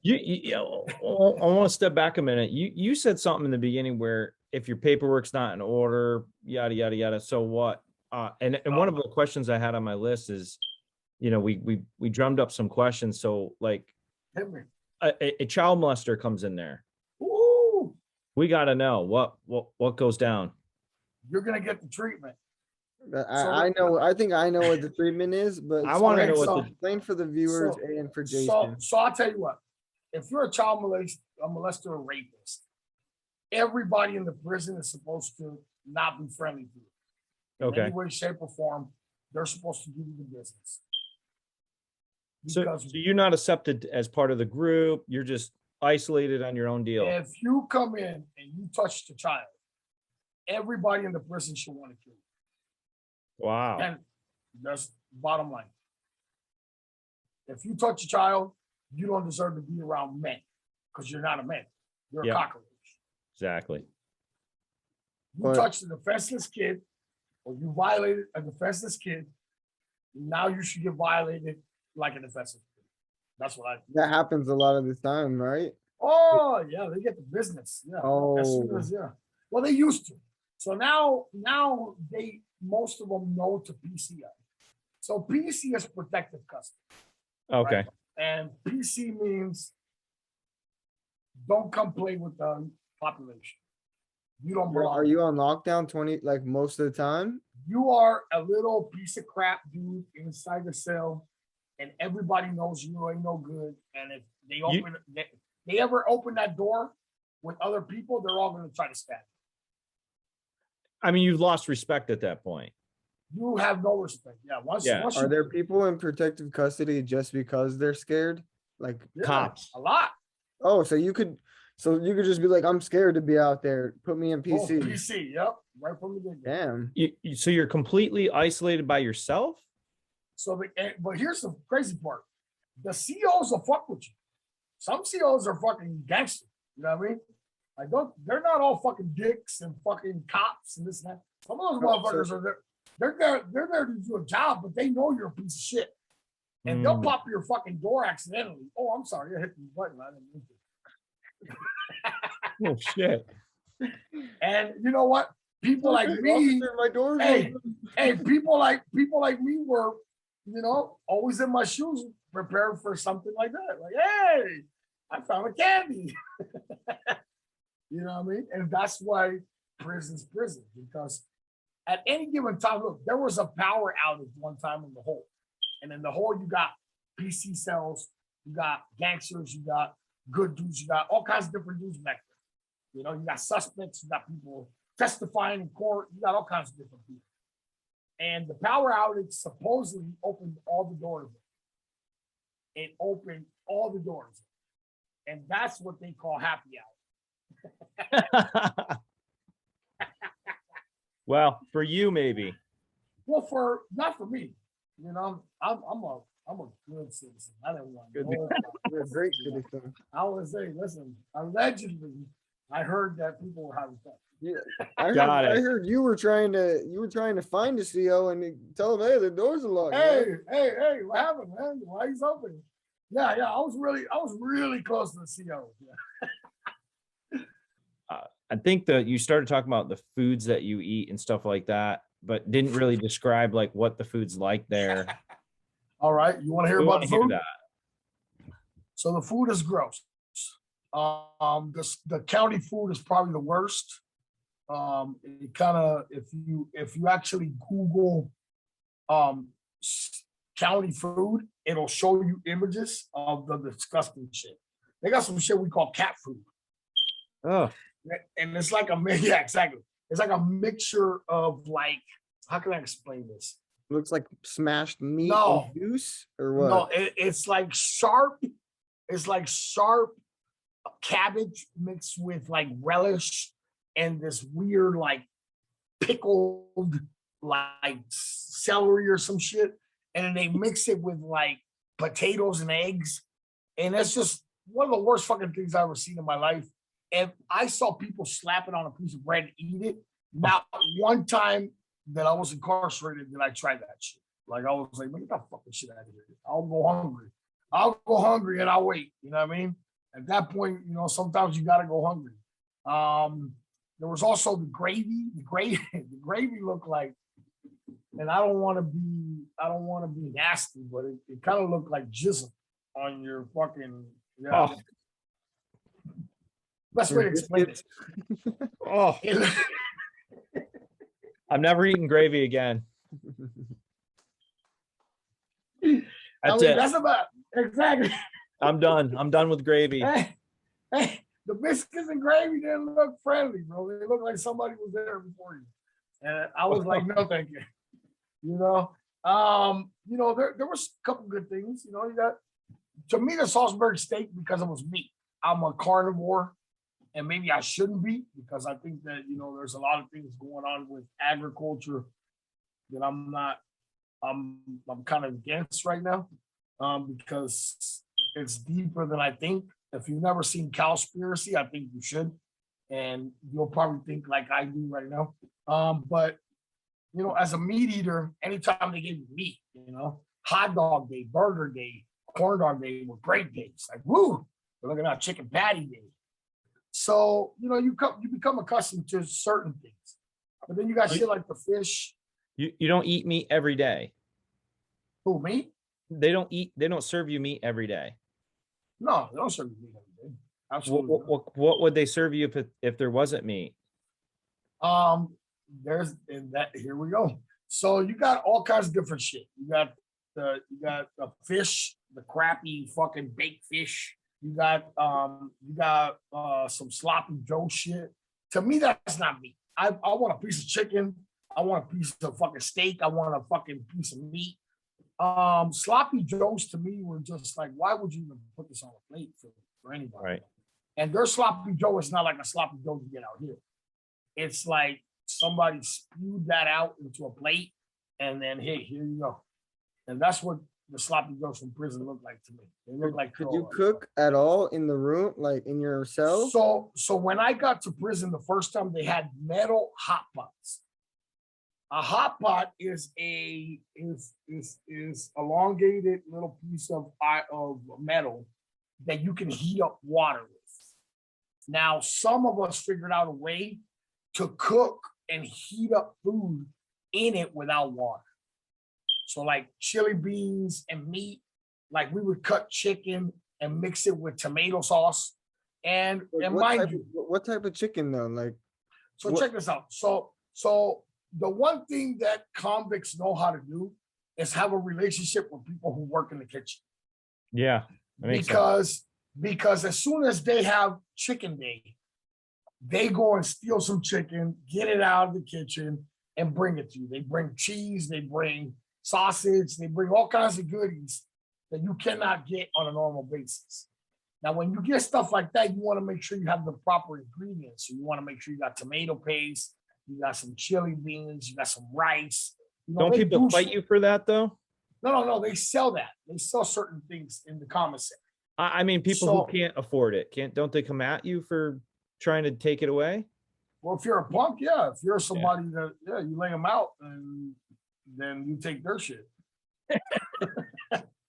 I want to step back a minute. You said something in the beginning where if your paperwork's not in order, yada yada yada. So what? And one of the questions I had on my list is, we drummed up some questions. So like a child molester comes in there. Ooh, We got to know what goes down. you're gonna get the treatment. I know. I think I know what the treatment is, but I want to know so- what the explain for the viewers So- and for So, Jason. so I'll tell you what. If you're a child molester or rapist, everybody in the prison is supposed to not be friendly to you. In Okay. any way, shape, or form, they're supposed to give you the business. So Because you're not accepted as part of the group. You're just isolated on your own deal. if you come in and you touch the child, everybody in the prison should want to kill you. Wow. And that's bottom line. If you touch a child, you don't deserve to be around men because you're not a man. You're Yeah. a cockroach. Exactly. You But- touched a defenseless kid, or you violated a defenseless kid. Now you should get violated like a defenseless kid. That's what I. That happens a lot of the time, right? Oh yeah, they get the business. Yeah. As soon Oh. as, yeah. Well, they used to. So now most of them know to PCI. So PC is protective custody. Okay. Right? And PC means don't come play with the population. You don't belong. Are you on lockdown 20 like most of the time? You are a little piece of crap dude inside the cell, and everybody knows you ain't no good. And if they ever open that door with other people, they're all going to try to stab I mean, you've lost respect at that point. you. You have no respect. Yeah. Once Are you, there people in protective custody just because they're scared? Like, yeah, cops? a lot. oh, so you could just be like, I'm scared to be out there. Put me in Oh, PC. PC. Yep. Right from the beginning. Damn. So you're completely isolated by yourself? So, but here's the crazy part: the COs will fuck with you. Some COs are fucking gangster. You know what I mean? They're not all fucking dicks and fucking cops and this and that. Some of those motherfuckers are there. They're there to do a job, but they know you're a piece of shit. And they'll pop your fucking door accidentally. Oh, I'm sorry, I hit the button. I didn't mean to. Oh shit. And you know what? People like me, Officer, my door's hey, open. hey, people like me were, always in my shoes, prepared for something like that. Like, hey, I found a candy. You know what I mean? And that's why prison's prison, because at any given time, look, there was a power outage one time in the hole. And in the hole, you got PC cells, you got gangsters, you got good dudes, you got all kinds of different dudes back there. You got suspects, you got people testifying in court, you got all kinds of different people. And the power outage supposedly opened all the doors. It opened all the doors. And that's what they call happy hour. Well, for you, maybe. Well, not for me. I'm a good citizen. I didn't want Good. You're a great citizen. I would say, listen, allegedly, I heard that people were having fun. Yeah, I Got heard, it. I heard you were trying to find a CO and tell them, hey, the doors are locked. Hey, man." hey, what happened, man? Why he's open? Yeah, I was really close to the CO. Yeah. I think that you started talking about the foods that you eat and stuff like that, but didn't really describe like what the food's like there. All right, you want to hear We about wanna the hear food? that. So the food is gross. The county food is probably the worst. It kind of, if you actually Google county food, it'll show you images of the disgusting shit. They got some shit we call cat food, Oh, and it's like yeah, exactly. It's like a mixture of like, how can I explain this? Looks like smashed meat No. and juice or what? No, it's like sharp. It's like sharp cabbage mixed with like relish and this weird like pickled like celery or some shit, and then they mix it with like potatoes and eggs, and that's just one of the worst fucking things I've ever seen in my life. And I saw people slap it on a piece of bread and eat it. Not one time that I was incarcerated did I try that shit. Like I was like, man, get that fucking shit out of here. I'll go hungry and I'll wait. You know what I mean? At that point, sometimes you gotta go hungry. There was also the gravy. The gravy looked like, and I don't want to be nasty, but it kind of looked like jizzle on your fucking. Yeah. Oh. Best way to explain it. Oh, I'm never eating gravy again. That's it. That's about exactly. I'm done. I'm done with gravy. Hey, the biscuits and gravy didn't look friendly, bro. They looked like somebody was there before you. And I was like, no, thank you. There was a couple good things. You got, to me, the Salzburg steak, because it was meat. I'm a carnivore, and maybe I shouldn't be, because I think that, there's a lot of things going on with agriculture that I'm kind of against right now, because it's deeper than I think. If you've never seen Cowspiracy, I think you should, and you'll probably think like I do right now. But as a meat eater, anytime they give you meat, hot dog day, burger day, corn dog day were great days. Like, woo, we're looking at chicken patty day. So you become accustomed to certain things, but then you got shit like the fish. You don't eat meat every day. Who, me? They don't serve you meat every day. No, they don't serve you meat every day. Absolutely. What would they serve you if there wasn't meat? Here we go. So you got all kinds of different shit. You got the fish, the crappy fucking baked fish. You got some sloppy Joe shit. To me, that's not meat. I want a piece of chicken. I want a piece of fucking steak. I want a fucking piece of meat. Sloppy Joes to me were just like, why would you even put this on a plate for anybody? Right. And their sloppy Joe is not like a sloppy Joe you get out here. It's like somebody spewed that out into a plate, and then, hey, here you go. And that's what the sloppy Joes from prison look like to me. They look like. Could you cook at all in the room, like in your cell? So when I got to prison the first time, they had metal hot pots. A hot pot is elongated little piece of metal that you can heat up water with. Now, some of us figured out a way to cook and heat up food in it without water. So like chili beans and meat, like we would cut chicken and mix it with tomato sauce. And what type of chicken though? Like, so check this out. So the one thing that convicts know how to do is have a relationship with people who work in the kitchen. Yeah. Because as soon as they have chicken day, they go and steal some chicken, get it out of the kitchen, and bring it to you. They bring cheese, they bring sausage, they bring all kinds of goodies that you cannot get on a normal basis. Now, when you get stuff like that, you want to make sure you have the proper ingredients. So you want to make sure you got tomato paste, you got some chili beans, you got some rice. Don't people fight you for that though? No. They sell that. They sell certain things in the commissary. I mean, people who can't afford it, don't they come at you for trying to take it away? Well, if you're a punk, yeah. If you're somebody that, you lay them out and then you take their shit.